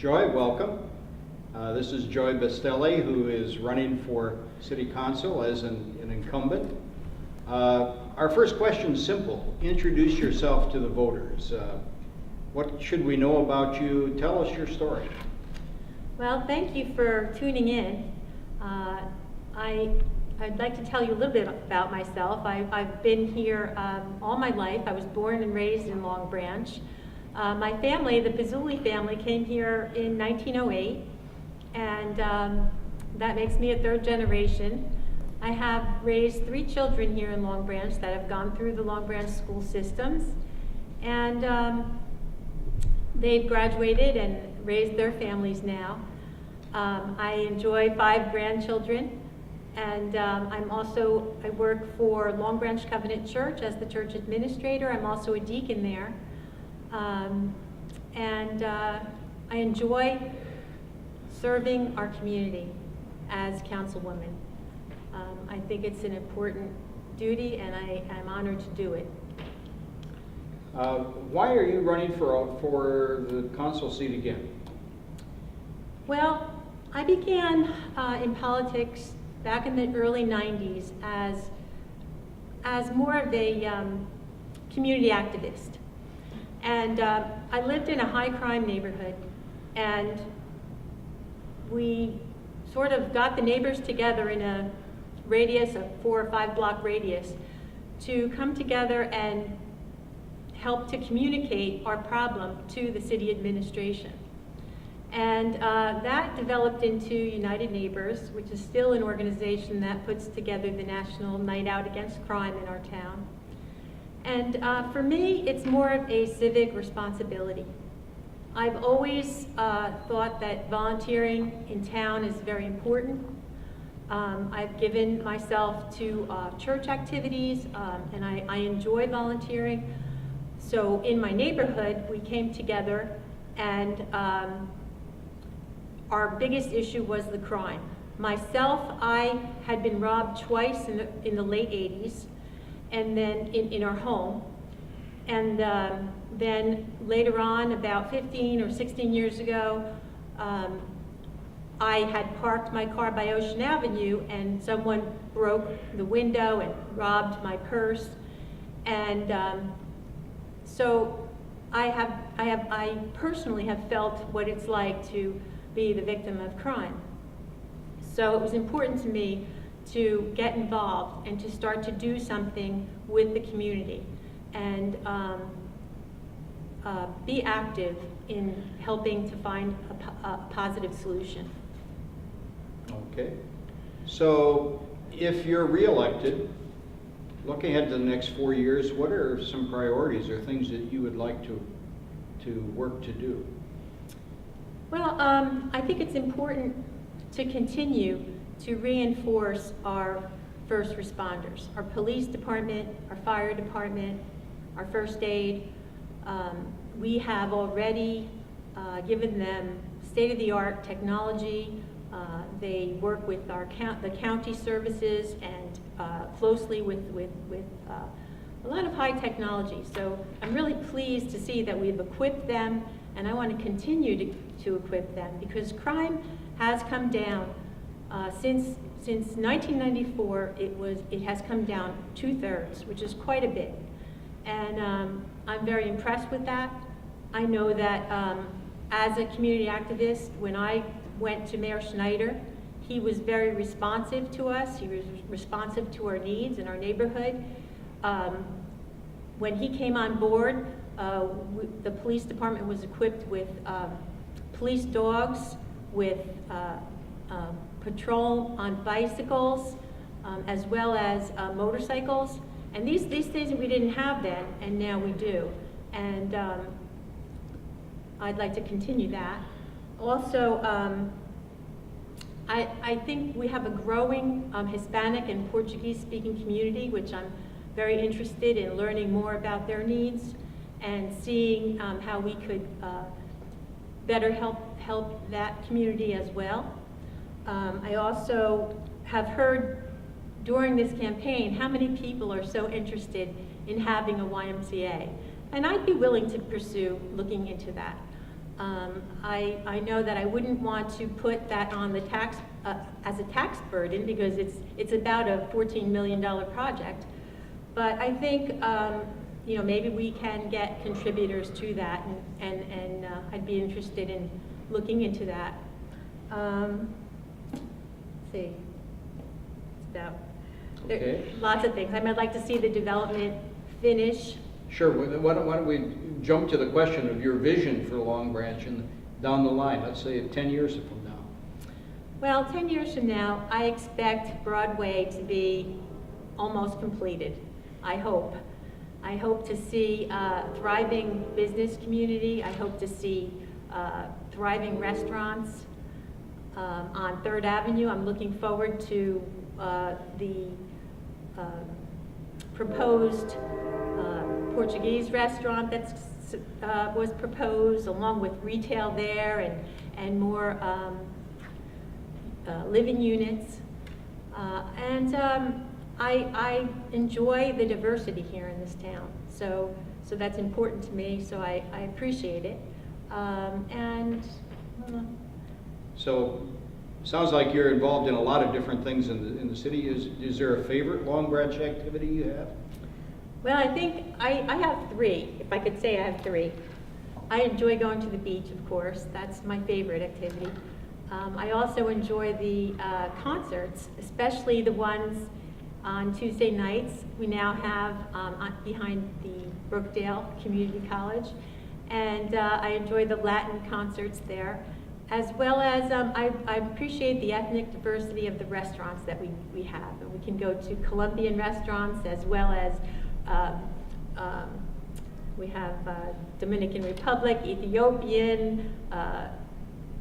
Joy, welcome. This is Joy Bastelli, who is running for City Council as an incumbent. Our first question is simple. Introduce yourself to the voters. What should we know about you? Tell us your story. Well, thank you for tuning in. I'd like to tell you a little bit about myself. I've been here all my life. I was born and raised in Long Branch. My family, the Bastelli family, came here in 1908, and that makes me a third generation. I have raised 3 children here in Long Branch that have gone through the Long Branch school systems, and they've graduated and raised their families now. I enjoy 5 grandchildren, and I work for Long Branch Covenant Church as the church administrator. I'm also a deacon there. I enjoy serving our community as councilwoman. I think it's an important duty, and I'm honored to do it. Why are you running for the council seat again? Well, I began in politics back in the early 90s as more of a community activist. And I lived in a high crime neighborhood, and we sort of got the neighbors together in a radius of 4 or 5 block radius to come together and help to communicate our problem to the city administration. And that developed into United Neighbors, which is still an organization that puts together the National Night Out Against Crime in our town. And for me, it's more of a civic responsibility. I've always thought that volunteering in town is very important. I've given myself to church activities, and I enjoy volunteering. So in my neighborhood, we came together, and our biggest issue was the crime. Myself, I had been robbed twice in the late 80s, and then in our home. And then later on, about 15 or 16 years ago, I had parked my car by Ocean Avenue, and someone broke the window and robbed my purse. And so I personally have felt what it's like to be the victim of crime. So it was important to me to get involved and to start to do something with the community and be active in helping to find a positive solution. Okay. So if you're reelected, looking ahead to the next 4 years, what are some priorities or things that you would like to work to do? Well, I think it's important to continue to reinforce our first responders, our police department, our fire department, our first aid. We have already given them state-of-the-art technology. They work with the county services and closely with a lot of high technology. So I'm really pleased to see that we've equipped them, and I want to continue to equip them, because crime has come down. Since 1994, it has come down 2/3, which is quite a bit. And I'm very impressed with that. I know that as a community activist, when I went to Mayor Schneider, he was very responsive to us. He was responsive to our needs in our neighborhood. When he came on board, the police department was equipped with police dogs, with patrol on bicycles, as well as motorcycles. And these days we didn't have that, and now we do. And I'd like to continue that. Also, I think we have a growing Hispanic and Portuguese-speaking community, which I'm very interested in learning more about their needs and seeing how we could better help that community as well. I also have heard during this campaign how many people are so interested in having a YMCA, and I'd be willing to pursue looking into that. I know that I wouldn't want to put that on the tax, as a tax burden, because it's about a $14 million project. But I think, you know, maybe we can get contributors to that, and I'd be interested in looking into that. Let's see, it's about, Okay. lots of things. I might like to see the development finish. Sure, why don't we jump to the question of your vision for Long Branch and down the line, let's say 10 years from now. Well, 10 years from now, I expect Broadway to be almost completed, I hope. I hope to see a thriving business community. I hope to see thriving restaurants on 3rd Avenue. I'm looking forward to the proposed Portuguese restaurant that's was proposed, along with retail there and more living units. I enjoy the diversity here in this town, so that's important to me, so I appreciate it. So, sounds like you're involved in a lot of different things in the city. Is there a favorite Long Branch activity you have? Well, I think I have 3, if I could say I have 3. I enjoy going to the beach, of course. That's my favorite activity. I also enjoy the concerts, especially the ones on Tuesday nights. We now have behind the Brookdale Community College. And I enjoy the Latin concerts there, as well as I appreciate the ethnic diversity of the restaurants that we have. And we can go to Colombian restaurants, as well as we have Dominican Republic, Ethiopian,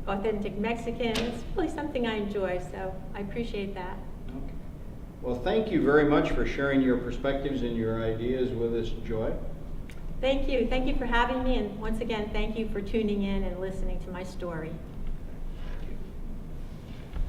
authentic Mexican. It's really something I enjoy, so I appreciate that. Okay. Well, thank you very much for sharing your perspectives and your ideas with us, Joy. Thank you. Thank you for having me, and once again, thank you for tuning in and listening to my story.